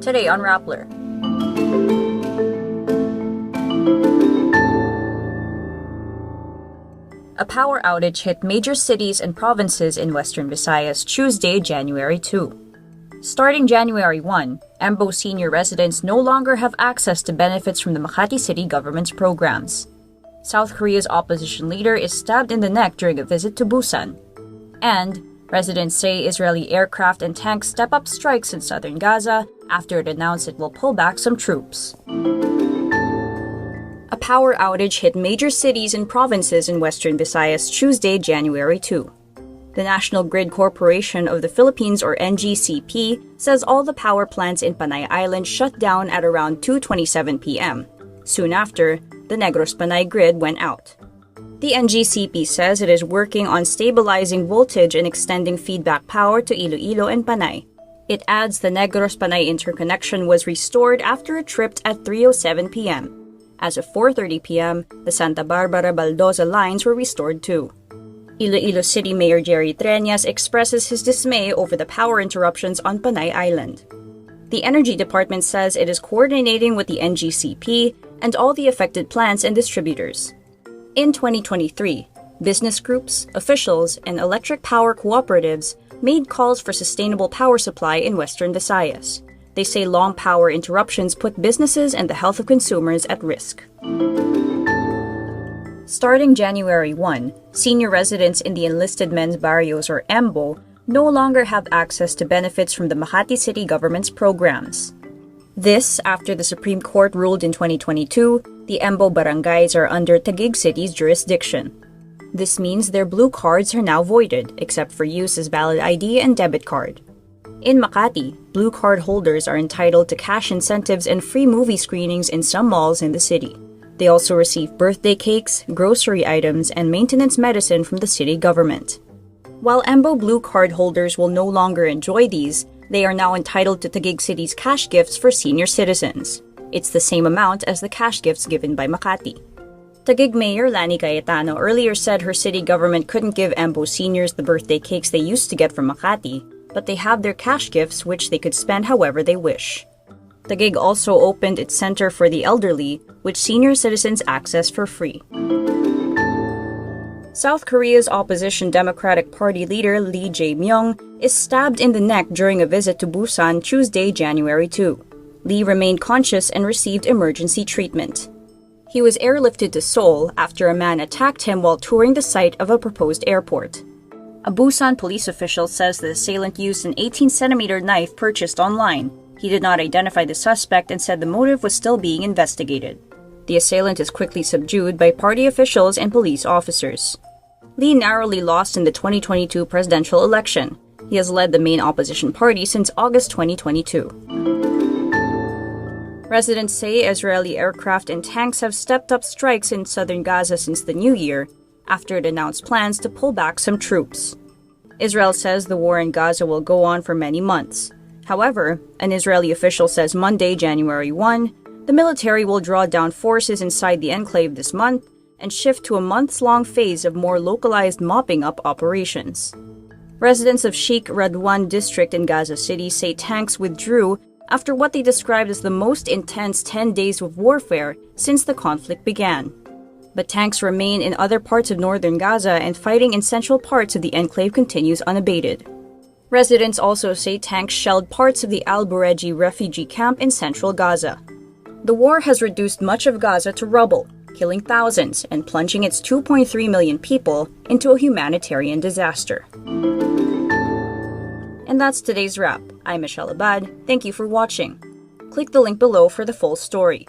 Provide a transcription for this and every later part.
Today on Rappler. A power outage hit major cities and provinces in Western Visayas Tuesday, January 2. Starting January 1, EMBO senior residents no longer have access to benefits from the Makati City government's programs. South Korea's opposition leader is stabbed in the neck during a visit to Busan. And residents say Israeli aircraft and tanks step up strikes in southern Gaza after it announced it will pull back some troops. A power outage hit major cities and provinces in Western Visayas Tuesday, January 2. The National Grid Corporation of the Philippines, or NGCP, says all the power plants in Panay Island shut down at around 2:27 p.m. Soon after, the Negros Panay grid went out. The NGCP says it is working on stabilizing voltage and extending feedback power to Iloilo and Panay. It adds the Negros Panay interconnection was restored after it tripped at 3:07 p.m. As of 4:30 p.m., the Santa Barbara-Baldoza lines were restored too. Iloilo City Mayor Jerry Treñas expresses his dismay over the power interruptions on Panay Island. The Energy Department says it is coordinating with the NGCP and all the affected plants and distributors. In 2023, business groups, officials, and electric power cooperatives made calls for sustainable power supply in Western Visayas. They say long power interruptions put businesses and the health of consumers at risk. Starting January 1, senior residents in the enlisted men's barrios, or EMBO, no longer have access to benefits from the Makati City government's programs. This after the Supreme Court ruled in 2022 the EMBO barangays are under Taguig City's jurisdiction. This means their blue cards are now voided, except for use as valid ID and debit card. In Makati, blue card holders are entitled to cash incentives and free movie screenings in some malls in the city. They also receive birthday cakes, grocery items, and maintenance medicine from the city government. While EMBO blue card holders will no longer enjoy these, they are now entitled to Taguig City's cash gifts for senior citizens. It's the same amount as the cash gifts given by Makati. Taguig Mayor Lani Cayetano earlier said her city government couldn't give EMBO seniors the birthday cakes they used to get from Makati, but they have their cash gifts which they could spend however they wish. Taguig also opened its Center for the Elderly, which senior citizens access for free. South Korea's opposition Democratic Party leader Lee Jae-myung is stabbed in the neck during a visit to Busan Tuesday, January 2. Lee remained conscious and received emergency treatment. He was airlifted to Seoul after a man attacked him while touring the site of a proposed airport. A Busan police official says the assailant used an 18-centimeter knife purchased online. He did not identify the suspect and said the motive was still being investigated. The assailant is quickly subdued by party officials and police officers. Lee narrowly lost in the 2022 presidential election. He has led the main opposition party since August 2022. Residents say Israeli aircraft and tanks have stepped up strikes in southern Gaza since the new year, after it announced plans to pull back some troops. Israel says the war in Gaza will go on for many months. However, an Israeli official says Monday, January 1, the military will draw down forces inside the enclave this month and shift to a months-long phase of more localized mopping-up operations. Residents of Sheikh Radwan district in Gaza City say tanks withdrew after what they described as the most intense 10 days of warfare since the conflict began. But tanks remain in other parts of northern Gaza and fighting in central parts of the enclave continues unabated. Residents also say tanks shelled parts of the Al-Bureji refugee camp in central Gaza. The war has reduced much of Gaza to rubble, killing thousands and plunging its 2.3 million people into a humanitarian disaster. And that's today's wrap. I'm Michelle Abad. Thank you for watching. Click the link below for the full story.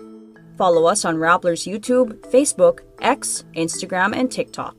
Follow us on Rappler's YouTube, Facebook, X, Instagram, and TikTok.